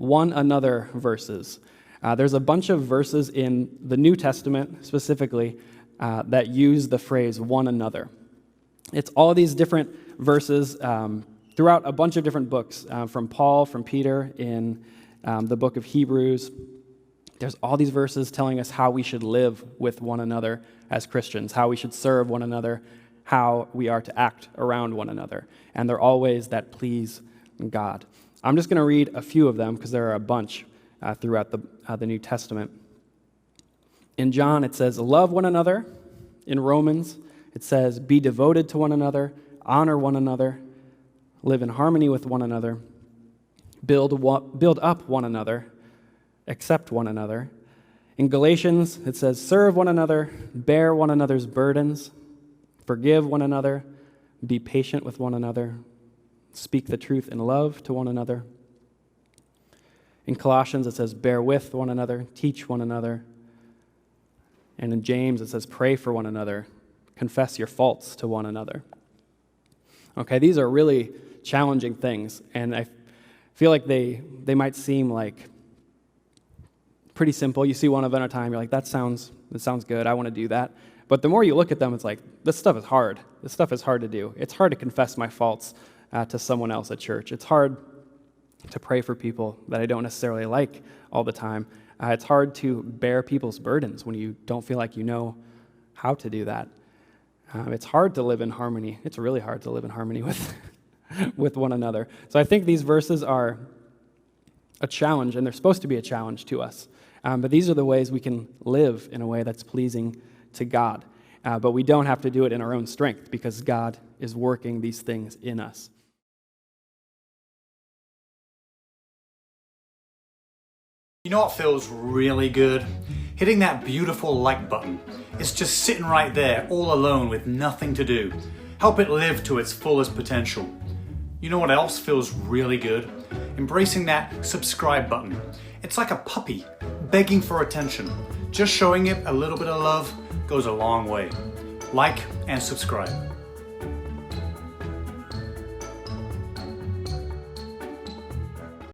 one another verses. There's a bunch of verses in the New Testament specifically that use the phrase one another. It's all these different verses throughout a bunch of different books, from Paul, from Peter, in the book of Hebrews. There's all these verses telling us how we should live with one another as Christians, how we should serve one another, how we are to act around one another. And they're all ways that please God. I'm just going to read a few of them because there are a bunch throughout the New Testament. In John, it says, love one another. In Romans, it says, be devoted to one another, honor one another, live in harmony with one another, build up one another, accept one another. In Galatians, it says, serve one another, bear one another's burdens, forgive one another, be patient with one another, speak the truth in love to one another. In Colossians, it says, bear with one another, teach one another. And in James, it says, pray for one another, confess your faults to one another. Okay, these are really challenging things, and I feel like they might seem like pretty simple. You see one of them at a time, you're like, that sounds good, I want to do that. But the more you look at them, it's like, this stuff is hard. This stuff is hard to do. It's hard to confess my faults to someone else at church. It's hard to pray for people that I don't necessarily like all the time. It's hard to bear people's burdens when you don't feel like you know how to do that. It's hard to live in harmony. It's really hard to live in harmony with one another. So I think these verses are a challenge, and they're supposed to be a challenge to us. But these are the ways we can live in a way that's pleasing to God. But we don't have to do it in our own strength because God is working these things in us. You know what feels really good? Hitting that beautiful like button. It's just sitting right there, all alone with nothing to do. Help it live to its fullest potential. You know what else feels really good? Embracing that subscribe button. It's like a puppy begging for attention. Just showing it a little bit of love goes a long way. Like and subscribe.